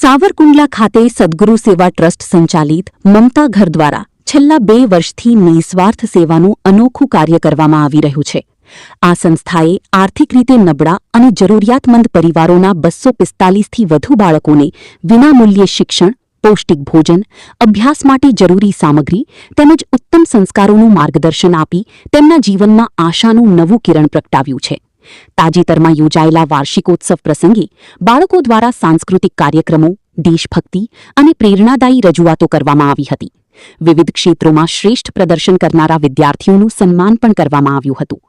સાવરકુંડલા ખાતે સદગુરુ સેવા ટ્રસ્ટ સંચાલિત મમતા ઘર દ્વારા છેલ્લા 2 વર્ષથી નિસ્વાર્થ સેવાનું અનોખું કાર્ય કરવામાં આવી રહ્યું છે। આ સંસ્થાએ આર્થિક રીતે નબળા અને જરૂરિયાતમંદ પરિવારોના 245થી વધુ બાળકોને વિનામૂલ્યે શિક્ષણ, પૌષ્ટિક ભોજન, અભ્યાસ માટે જરૂરી સામગ્રી તેમજ ઉત્તમ સંસ્કારોનું માર્ગદર્શન આપી તેમના જીવનમાં આશાનું નવું કિરણ પ્રગટાવ્યું છે। તાજેતરમાં યોજાયેલા વાર્ષિકોત્સવ પ્રસંગે બાળકો દ્વારા સાંસ્કૃતિક કાર્યક્રમો, દેશભક્તિ અને પ્રેરણાદાયી રજૂઆતો કરવામાં આવી હતી। વિવિધ ક્ષેત્રોમાં શ્રેષ્ઠ પ્રદર્શન કરનારા વિદ્યાર્થીઓનું સન્માન પણ કરવામાં આવ્યું હતું।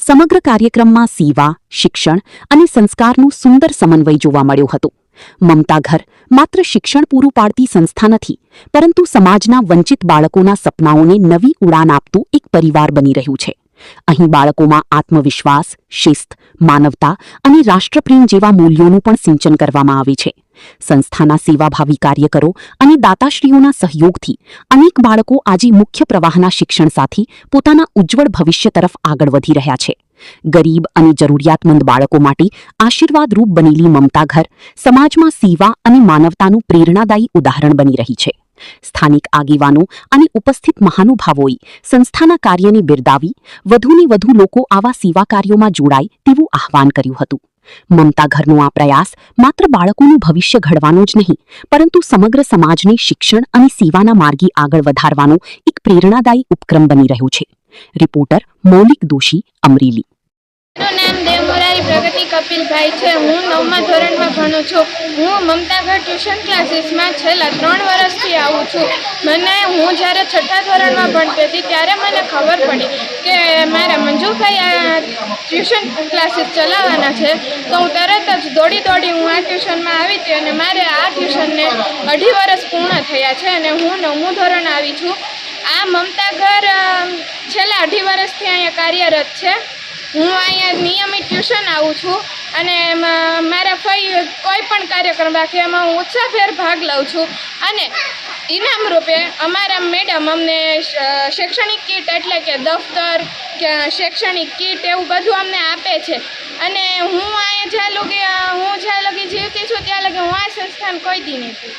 સમગ્ર કાર્યક્રમમાં સેવા, શિક્ષણ અને સંસ્કારનું સુંદર સમન્વય જોવા મળ્યો હતો। મમતા ઘર માત્ર શિક્ષણ પૂરું પાડતી સંસ્થા નથી, પરંતુ સમાજના વંચિત બાળકોના સપનાઓને નવી ઉડાન આપતું એક પરિવાર બની રહ્યું છે। અહીં બાળકોમાં આત્મવિશ્વાસ, શિસ્ત, માનવતા અને રાષ્ટ્રપ્રેમ જેવા મૂલ્યોનું પણ સિંચન કરવામાં આવે છે। સંસ્થાના સેવાભાવી કાર્યકરો અને દાતાશ્રીઓના સહયોગથી અનેક બાળકો આજે મુખ્ય પ્રવાહના શિક્ષણ સાથે પોતાના ઉજ્જવળ ભવિષ્ય તરફ આગળ વધી રહ્યા છે। ગરીબ અને જરૂરિયાતમંદ બાળકો માટે આશીર્વાદરૂપ બનેલી મમતા ઘર સમાજમાં સેવા અને માનવતાનું પ્રેરણાદાયી ઉદાહરણ બની રહી છે। સ્થાનિક આગેવાનો અને ઉપસ્થિત મહાનુભાવોએ સંસ્થાના કાર્યને બિરદાવી વધુને વધુ લોકો આવા સેવા કાર્યોમાં જોડાય તેવું આહ્વાન કર્યું હતું। મમતા ઘરનો આ પ્રયાસ માત્ર બાળકોનું ભવિષ્ય ઘડવાનો જ નહીં, પરંતુ સમગ્ર સમાજને શિક્ષણ અને સેવાના માર્ગે આગળ વધારવાનો એક પ્રેરણાદાયી ઉપક્રમ બની રહ્યું છે। રિપોર્ટર મૌલિક દોશી, અમરેલી। મારું નામ દેવમોરારી પ્રગતિ કપિલભાઈ છે। હું 9મા ધોરણમાં ભણું છું। હું મમતા ઘર ટ્યુશન ક્લાસીસમાં છેલ્લા 3 વર્ષથી આવું છું। હું જ્યારે 6ઠા ધોરણમાં ભણતી હતી ત્યારે મને ખબર પડી કે મારા મંજુભાઈ આ ટ્યુશન ક્લાસીસ ચલાવવાના છે, તો હું તરત જ દોડી હું આ ટ્યુશનમાં આવી હતી અને મારે આ ટ્યુશનને 2.5 વર્ષ પૂર્ણ થયા છે અને હું 9મું ધોરણ આવી છું। આ મમતા ઘર છેલ્લા 2.5 વર્ષથી અહીંયા કાર્યરત છે। હું અહીંયા નિયમિત ટ્યુશન આવું છું અને મારા ફઈ કોઈ પણ કાર્યક્રમ રાખે એમાં હું ઉત્સાહભેર ભાગ લઉં છું અને ઇનામ રૂપે અમારા મેડમ અમને શૈક્ષણિક કીટ એટલે કે દફતર કે શૈક્ષણિક કીટ એવું બધું અમને આપે છે અને હું અહીંયા જ્યાં લગી જીવતી છું ત્યાં લગી હું આ સંસ્થાને કોઈ દી નથી।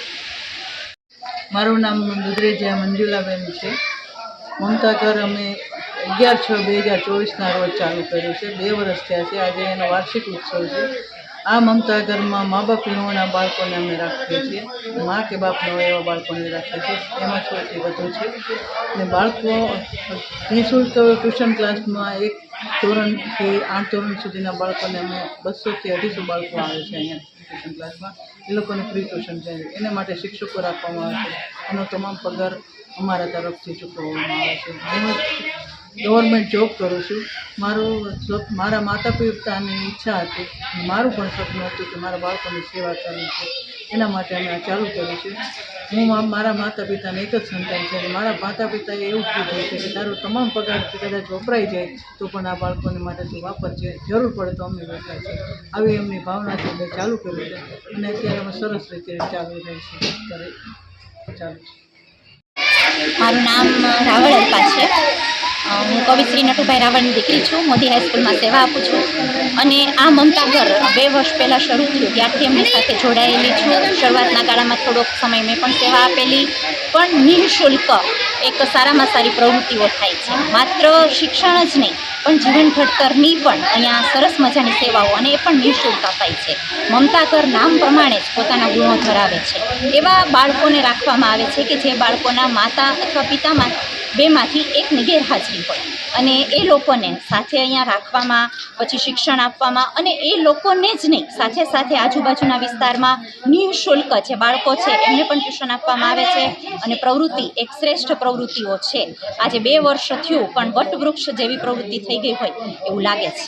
મારું નામ દુધરેજા મંજુલાબેન છે। મમતા ઘર અમે 11/6/2024ના રોજ ચાલુ કર્યું છે। 2 વર્ષ થયા છે। આજે એનો વાર્ષિક ઉત્સવ છે। આ મમતા ઘરમાં મા બાપ વિહોણા બાળકોને અમે રાખીએ છીએ, મા કે બાપ ન હોય એવા બાળકોને રાખીએ છીએ। એમાં 6 થી વધુ છે અને બાળકો નિઃશુલ્ક ટ્યુશન ક્લાસમાં 1 ધોરણથી 8 ધોરણ સુધીના બાળકોને અમે 200 થી 250 બાળકો આવે છે અહીંયા ટ્યુશન ક્લાસમાં। એ લોકોને ફ્રી ટ્યુશન છે, એના માટે શિક્ષકો રાખવામાં આવે છે। એનો તમામ પગાર અમારા તરફથી ચૂકવવામાં આવે છે। હું ગવર્મેન્ટ જોબ કરું છું। મારા માતા પિતાની ઈચ્છા હતી, મારું પણ સપનું હતું કે મારા બાળકોની સેવા કરવી છે, એના માટે અમે આ ચાલુ કર્યું છે। હું મારા માતા પિતાને એક જ સંતાન છે અને મારા માતા પિતાએ એવું કીધું છે કે તારો તમામ પગાર કદાચ વપરાઈ જાય તો પણ આ બાળકોને માટે તું વાપરજે, જરૂર પડે તો અમે વપરાય છે। આવી એમની ભાવનાથી અમે ચાલુ કર્યું છે અને અત્યારે અમે સરસ રીતે ચાલુ રહી છે ચાલુ છે। મારું નામ રાવળ અલ્પા છે। હું કવિશ્રી નટુભાઈ રાવળની દીકરી છું। મોદી હાઈસ્કૂલમાં સેવા આપું છું અને આ મમતા ઘર 2 વર્ષ પહેલાં શરૂ થયું ત્યારથી એમની સાથે જોડાયેલી છું। શરૂઆતના ગાળામાં થોડોક સમય મેં પણ સેવા આપેલી, પણ નિઃશુલ્ક એક સારામાં સારી પ્રવૃત્તિઓ થાય છે। માત્ર શિક્ષણ જ નહીં પણ જીવન ઘડતરની પણ અહીંયા સરસ મજાની સેવાઓ અને એ પણ નિઃશુલ્ક અપાય છે। મમતા ઘર નામ પ્રમાણે જ પોતાના ગુણો ધરાવે છે। એવા બાળકોને રાખવામાં આવે છે કે જે બાળકોના માતા અથવા પિતામાં બેમાંથી એકની ગેરહાજરી હોય અને એ લોકોને સાથે અહીંયા રાખવામાં, પછી શિક્ષણ આપવામાં અને એ લોકોને જ નહીં સાથે સાથે આજુબાજુના વિસ્તારમાં નિઃશુલ્ક જે બાળકો છે એમને પણ ટ્યુશન આપવામાં આવે છે અને પ્રવૃત્તિ એક શ્રેષ્ઠ પ્રવૃત્તિઓ છે। આજે 2 વર્ષ થયું પણ વટવૃક્ષ જેવી પ્રવૃત્તિ થઈ ગઈ હોય એવું લાગે છે।